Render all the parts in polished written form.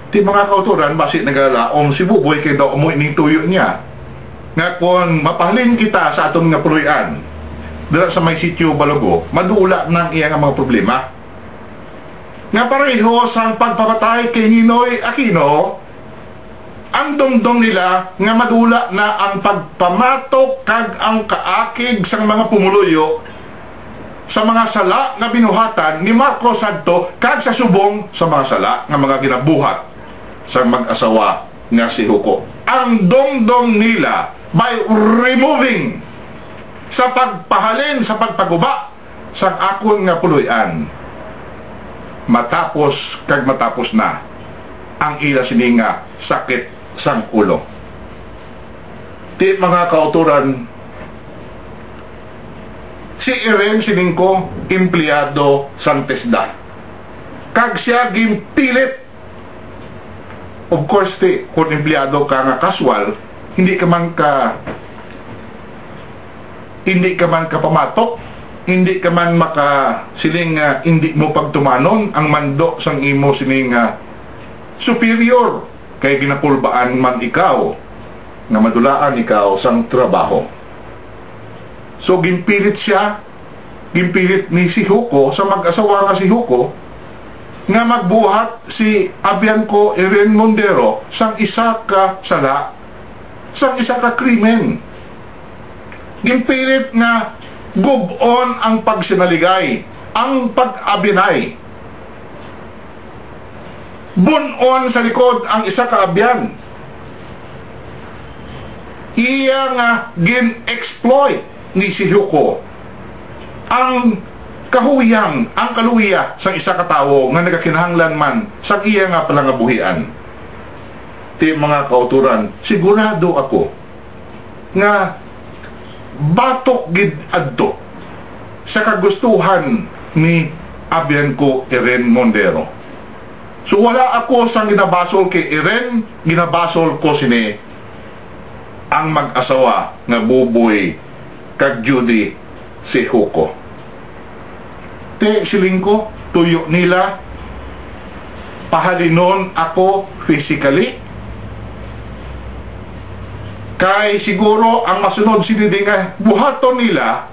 Ti mga kauturan, basi nagalaom si Buboy kay daw mo ining tuyo niya. Nga kung mapahalin kita sa atong nga puluyan, dala sa may sitio Balogo, madula ng iyang mga problema. Nga pareho sa pagpapatay kay Ninoy Aquino, ang dumdong nila nga madula na ang pagpamatok kag ang kaakig sa mga pumuluyo sa mga sala nga binuhatan ni Marcos adto kag sa subong sa mga sala nga mga ginabuhat sa mag-asawa nga si Huko. Ang dumdong nila by removing sa pagpahalin sa pagpaguba sa akon nga puluyan, matapos na ang ila sininga sakit sang ulo. Ti mga kauturan, si Irene Siningco empleyado sang TESDA kag siya gimpilit. Of course, kung empleyado ka nga casual, hindi ka man pamatok, hindi ka man siling hindi mo pagtumanon ang mando sang imo sining superior kay ginapulbaan man ikaw nga madulaan ikaw sang trabaho. So gimpilit ni si Huko sa mag-asawa nga si Huko nga magbuhat si Abianco Irene Mondero sang isa ka sala, sang isa ka krimen. Gimpilit nga gubon ang pagsinaligay, ang pag-abinay. Bunon sa likod ang isa ka abyan. Iya nga gin-exploit ni si Huko ang kahuyang, ang kaluya sa isa ka tawo nga nagakinahanglan man sa iya nga palangabuhian. Ti mga kauturan, sigurado ako nga batok gid adto sa kagustuhan ni Abianco Irene Mondero. So wala ako sang ginabasol kay Irene, ginabasol ko sini ang mag-asawa nga Buboy kag Judy si Huko. Te siling ko, tuyo nila, pahalinon ako physically. Kay siguro ang masunod sinidi nga buhaton nila,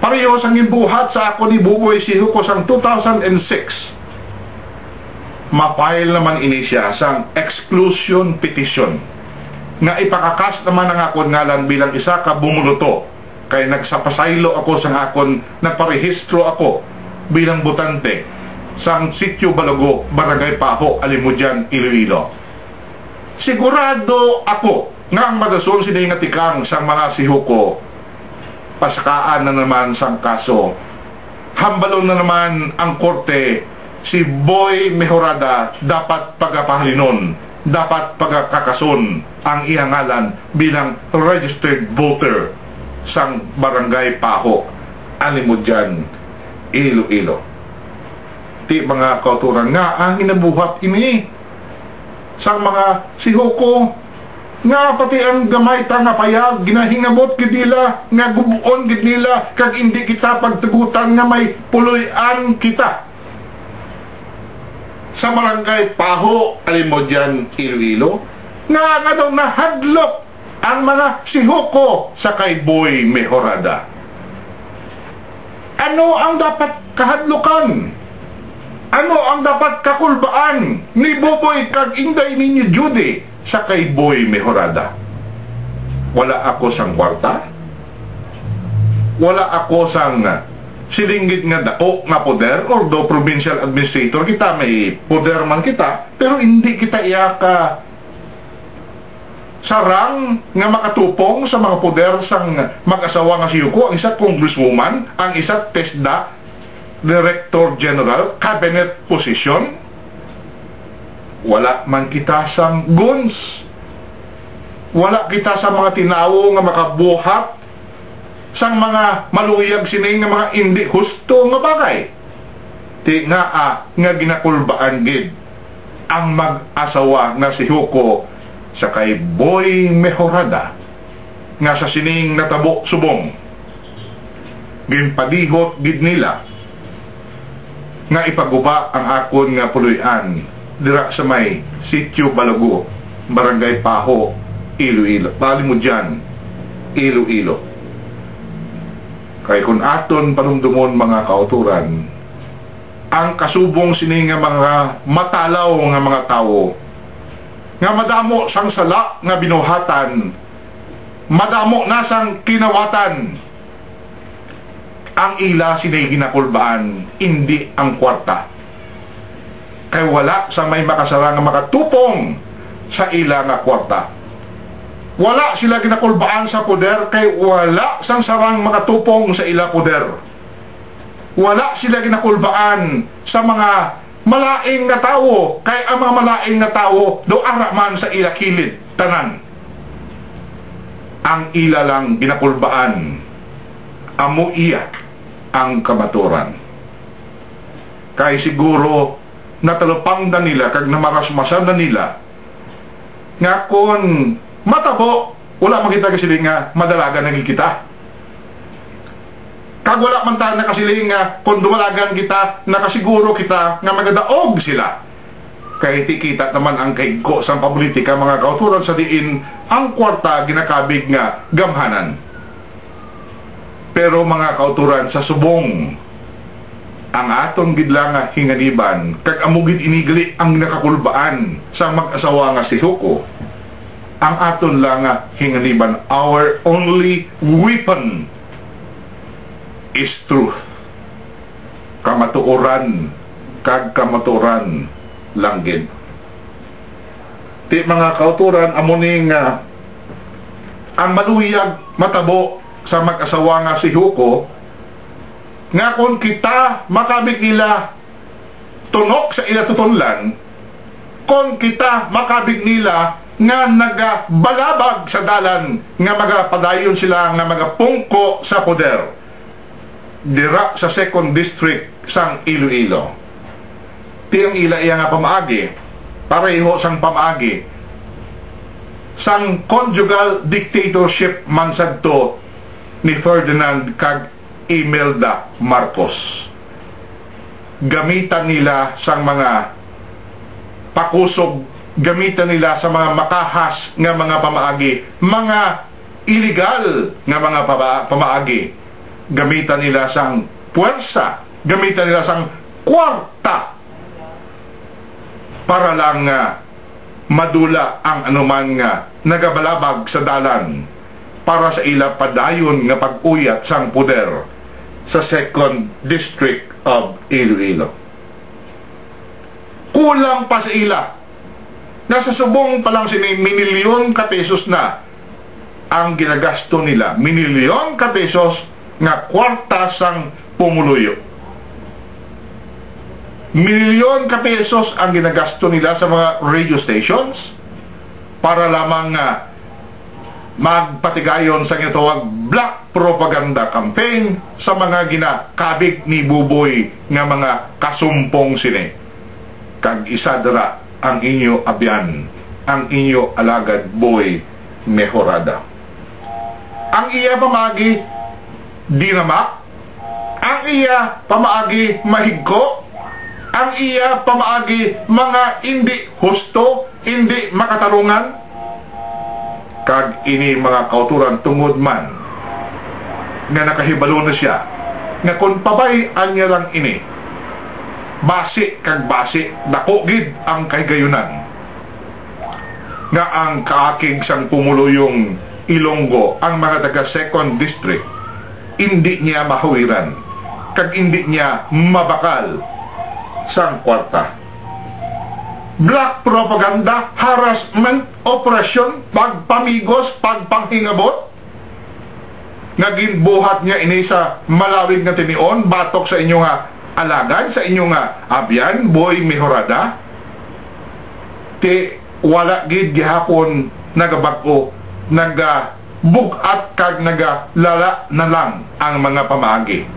pareho sang buhat sa ako ni Buboy si Huko sang 2006. Ma-file naman ini siya sang exclusion petition nga ipakakas naman ang akon ngalan bilang isa ka bumuluto kay nagsapasaylo ako sang akon, nagparehistro ako bilang butante sang sitio Balogo, Barangay Paho, Alimujan, Iloilo. Sigurado ako nga ang madasol sinay nga tikang sang mga si Huko, pasakaan na naman sang kaso, hambalon na naman ang korte. Si Boy Mejorada dapat pagapahalinon, dapat pagkakason ang iyang ngalan bilang registered voter sang Barangay Paho, Alimujan, Iloilo. Ti mga kauturan nga ang inabuhat ini sang mga si Huko nga pati ang gamay ta nga payag ginahingabot gid nila nga gubuon gid nila kag hindi kita pagtugutan nga may puloy-an kita sa Barangay Paho, Alimujan, Iloilo, nga daw nahadlok ang mga si Huko sa kay Boy Mejorada. Ano ang dapat kahadlokan? Ano ang dapat kakulbaan ni Buboy kag Inday ninyo Judy sa kay Boy Mejorada? Wala ako sang kwarta, wala ako sang silinggit nga dako nga poder, although provincial administrator kita, may poder man kita, pero hindi kita iyaka sarang nga makatupong sa mga poder sang mag-asawa nga si Huko, ang isa congresswoman, ang isa TESDA Director General, cabinet position. Wala man kita sang guns, wala kita sa mga tinawo nga makabuhat sang mga maluyag sining nga mga hindi husto nga bagay. Ti nga nga ginakulbaan gid ang mag-asawa nga si Huko sa kay Boy Mejorada nga sa sining natabo subong. Ginpadihot gid nila nga ipaguba ang akon nga puloy-an dira sa may Sitio Balago, Barangay Paho, Iloilo. Bali mo dyan, Iloilo. Kay kung aton panumdumon mga kauturan, ang kasubong sini nga mga matalaw nga mga tao, nga madamo sang sala nga binuhatan, madamo nasang kinawatan, ang ila sinay ginakulbaan, hindi ang kwarta. Kay wala sa may makasara nga makatupong sa ila nga kwarta. Wala sila ginakulbaan sa poder, kay wala sang sarang makatupong sa ila poder. Wala sila ginakulbaan sa mga malaing nga tao, kay ang mga malaing nga tao do ara man sa ila kilid tanan. Ang ila lang ginakulbaan, amo iya ang kamaturan. Kay siguro natalupang na nila kag namarasmasan na nila nga kon matabo, wala makita kasiling nga madalagan naging kita. Kag wala man tayo nakasiling nga kung dumalagan kita, nakasiguro kita nga magadaog sila. Kaya tikita naman ang kaigko sa pablitika mga kauturan sa diin ang kwarta ginakabig nga gamhanan. Pero mga kauturan sa subong, ang atong gidla nga hinganiban, kag amugid inigali ang nakakulbaan sa mag-asawa nga si Huko, ang aton lang nga hinganiban, our only weapon is truth. Kamatuoran, kag kamatuoran langgid. Ti mga kauturan, amuning ang maluyag matabo sa mag-asawa nga si Huko, nga kung kita makabig nila tunok sa ila tutunlan, kung kita makabig nila nga nagabalabag sa dalan, nga magapadayon sila, nga magapungko sa poder dira sa 2nd District sang Iloilo. Tiyang ila iya nga pamaagi, pareho sang pamaagi sang conjugal dictatorship mansagto ni Ferdinand kag Imelda Marcos. Gamitan nila sang mga pakusog, gamitan nila sa mga makahas nga mga pamaagi, mga illegal nga mga pamaagi. Gamitan nila sang puwersa, gamitan nila sang kwarta para lang madula ang anuman nga nagabalabag sa dalan para sa ila padayon nga pag-uyat sang poder sa 2nd District of Iloilo. Kulang pa sa ila. Nasa subong pa lang sini minilyon ka pesos na ang ginagasto nila. Minilyon ka pesos nga kwarta sang pumuluyo. Milyon ka pesos ang ginagasto nila sa mga radio stations para lamang magpatigayon sa gitawag black propaganda campaign sa mga ginakabig ni Buboy nga mga kasumpong sini. Kag isa dara ang inyo abyan, ang inyo alagad Boy Mejorada. Ang iya pamagi dinamak, ang iya pamaagi mahigko, ang iya pamaagi mga hindi husto, hindi makatarungan. Kag ini mga kauturan tungod man nga nakahibalo na siya nga kung pabayaan niya lang ini, basi kag basi dako gid ang kahigayunan nga ang kaakig sang pumuluyong Ilonggo, ang mga taga 2nd District, hindi niya mahawiran kag hindi niya mabakal sang kwarta. Black propaganda, harassment, operasyon, pagpamigos, pagpanghingabot, naginbuhat niya ini sa malawig na tinion, batok sa inyo nga alagad, sa inyo nga abyan, Boy Mejorada. Ti wala gid gihapon nagabag-o, nagabugat kag nagalala na lang ang mga pamaagi.